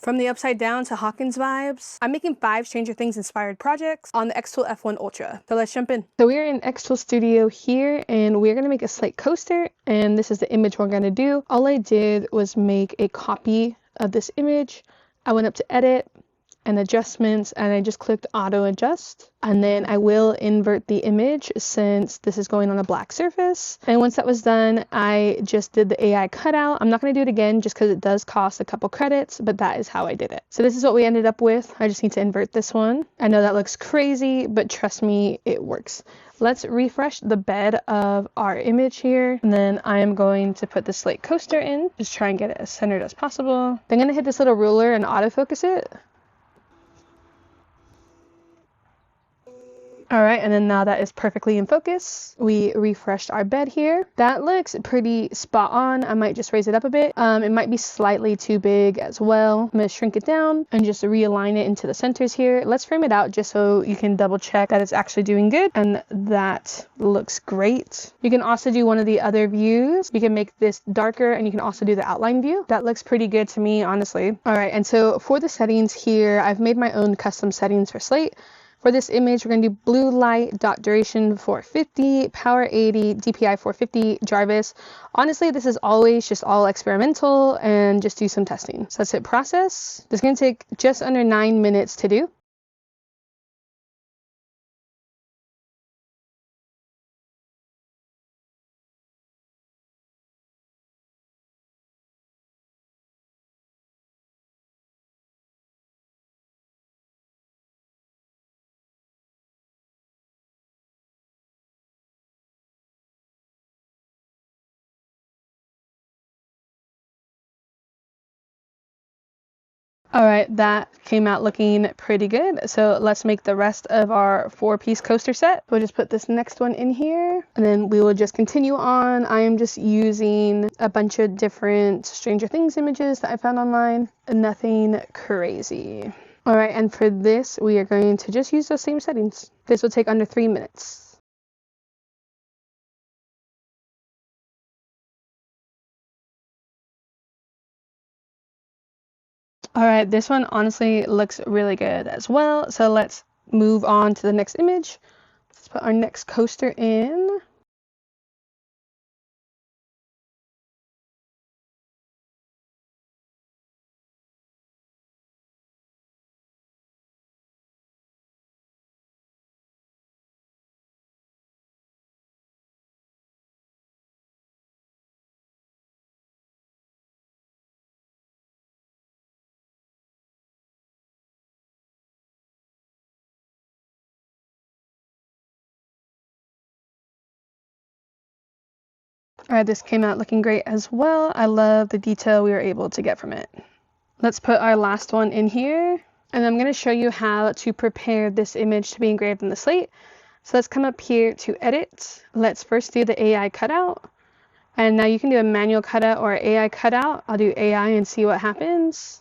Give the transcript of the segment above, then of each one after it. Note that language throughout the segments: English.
From the upside down to Hawkins vibes, I'm making 5 Stranger Things inspired projects on the xTool F1 Ultra. So let's jump in. So we're in xTool Studio here, and we're gonna make a slate coaster, and this is the image we're gonna do. All I did was make a copy of this image. I went up to edit and adjustments, and I just clicked auto adjust, and then I will invert the image since this is going on a black surface. And once that was done, I just did the AI cutout. I'm not going to do it again just because it does cost a couple credits, but that is how I did it. So this is what we ended up with. I just need to invert this one. I know that looks crazy, but trust me, it works. Let's refresh the bed of our image here, and then I am going to put the slate coaster in. Just try and get it as centered as possible. Then I'm going to hit this little ruler and autofocus it. All right, and then now that is perfectly in focus. We refreshed our bed here. That looks pretty spot on. I might just raise it up a bit. It might be slightly too big as well. I'm gonna shrink it down and just realign it into the centers here. Let's frame it out just so you can double check that it's actually doing good, and that looks great. You can also do one of the other views. You can make this darker, and you can also do the outline view. That looks pretty good to me, honestly. All right, and so for the settings here, I've made my own custom settings for Slate. For this image, we're going to do blue light, dot duration 450, power 80, DPI 450, Jarvis. Honestly, this is always just all experimental and just do some testing. So let's hit process. This is going to take just under 9 minutes to do. All right, that came out looking pretty good. So let's make the rest of our 4-piece coaster set. We'll just put this next one in here, and then we will just continue on. I am just using a bunch of different Stranger Things images that I found online, nothing crazy. All right, and for this, we are going to just use those same settings. This will take under 3 minutes. All right, this one honestly looks really good as well. So let's move on to the next image. Let's put our next coaster in. All right, this came out looking great as well. I love the detail we were able to get from it. Let's put our last one in here, and I'm going to show you how to prepare this image to be engraved in the slate. So let's come up here to edit. Let's first do the AI cutout, and now you can do a manual cutout or AI cutout. I'll do AI and see what happens.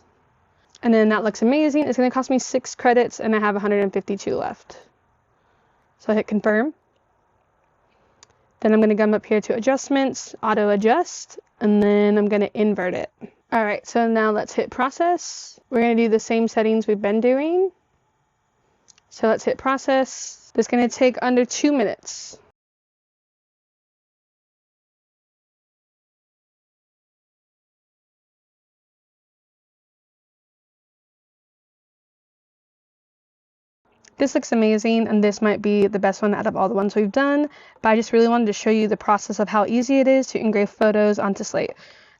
And then that looks amazing. It's going to cost me 6 credits, and I have 152 left. So I hit confirm. Then I'm going to come up here to adjustments, auto adjust, and then I'm going to invert it. All right, so now let's hit process. We're going to do the same settings we've been doing. So let's hit process. This is going to take under 2 minutes. This looks amazing, and this might be the best one out of all the ones we've done, but I just really wanted to show you the process of how easy it is to engrave photos onto Slate.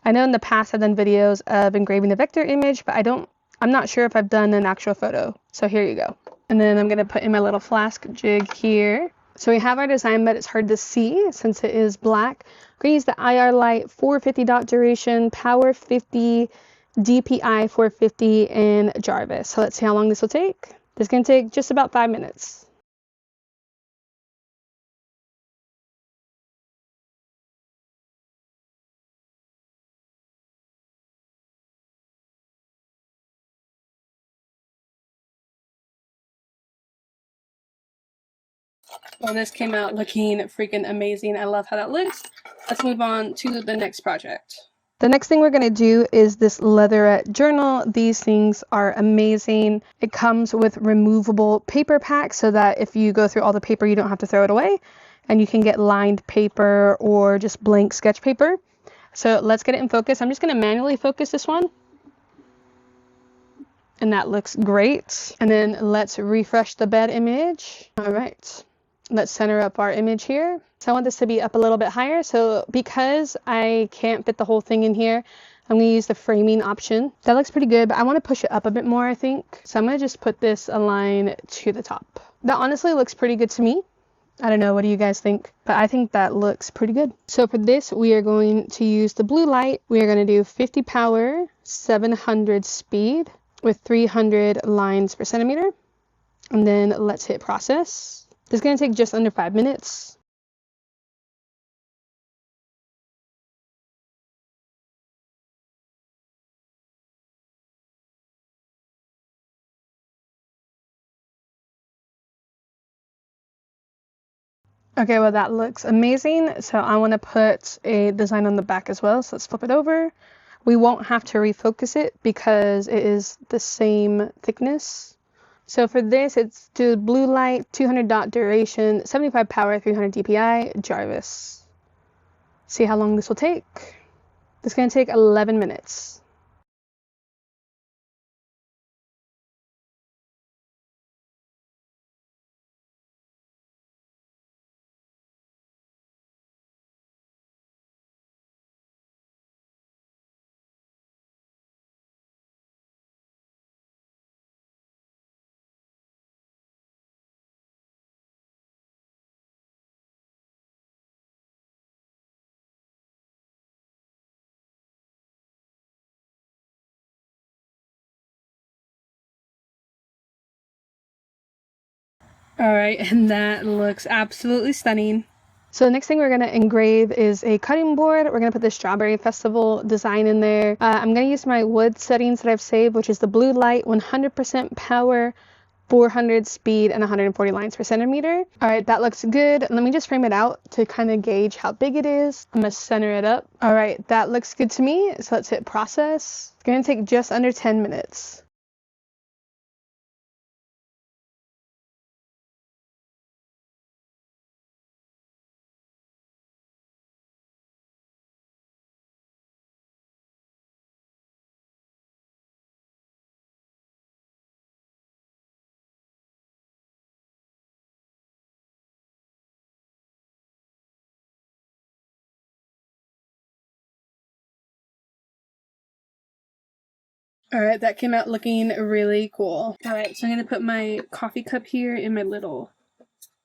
I know in the past I've done videos of engraving a vector image, but I'm not sure if I've done an actual photo. So here you go. And then I'm going to put in my little flask jig here. So we have our design, but it's hard to see since it is black. We're going to use the IR light, 450 dot duration, power 50, DPI 450, and Jarvis. So let's see how long this will take. This is going to take just about 5 minutes. Well, this came out looking freaking amazing. I love how that looks. Let's move on to the next project. The next thing we're going to do is this leatherette journal. These things are amazing. It comes with removable paper packs so that if you go through all the paper, you don't have to throw it away. And you can get lined paper or just blank sketch paper. So let's get it in focus. I'm just going to manually focus this one. And that looks great. And then let's refresh the bed image. All right. Let's center up our image here. So I want this to be up a little bit higher. So because I can't fit the whole thing in here, I'm going to use the framing option. That looks pretty good, but I want to push it up a bit more, I think. So I'm going to just put this align to the top. That honestly looks pretty good to me. I don't know, what do you guys think? But I think that looks pretty good. So for this, we are going to use the blue light. We are going to do 50 power, 700 speed with 300 lines per centimeter. And then let's hit process. This is going to take just under 5 minutes. Okay, well that looks amazing. So I want to put a design on the back as well. So let's flip it over. We won't have to refocus it because it is the same thickness. So for this, it's the blue light, 200 dot duration, 75 power, 300 DPI, Jarvis. See how long this will take? This is going to take 11 minutes. All right, and that looks absolutely stunning. So the next thing we're going to engrave is a cutting board. We're going to put the Strawberry Festival design in there. I'm going to use my wood settings that I've saved, which is the blue light, 100% power, 400 speed, and 140 lines per centimeter. All right, that looks good. Let me just frame it out to kind of gauge how big it is. I'm going to center it up. All right, that looks good to me. So let's hit process. It's going to take just under 10 minutes. All right, that came out looking really cool. All right, so I'm gonna put my coffee cup here in my little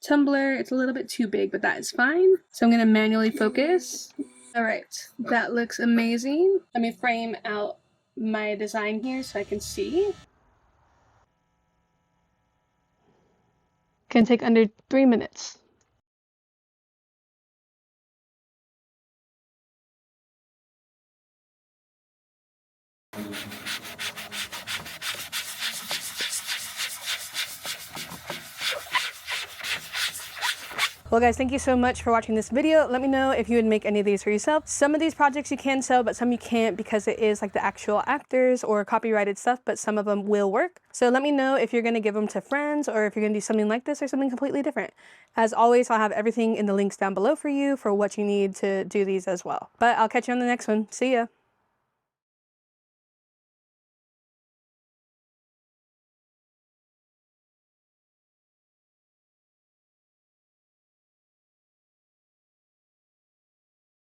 tumbler. It's a little bit too big, but that is fine. So I'm gonna manually focus. All right, that looks amazing. Let me frame out my design here so I can see. Can take under 3 minutes. Well guys, thank you so much for watching this video. Let me know if you would make any of these for yourself. Some of these projects you can sell, but some you can't because it is like the actual actors or copyrighted stuff, but some of them will work. So let me know if you're gonna give them to friends or if you're gonna do something like this or something completely different. As always, I'll have everything in the links down below for you for what you need to do these as well. But I'll catch you on the next one. See ya.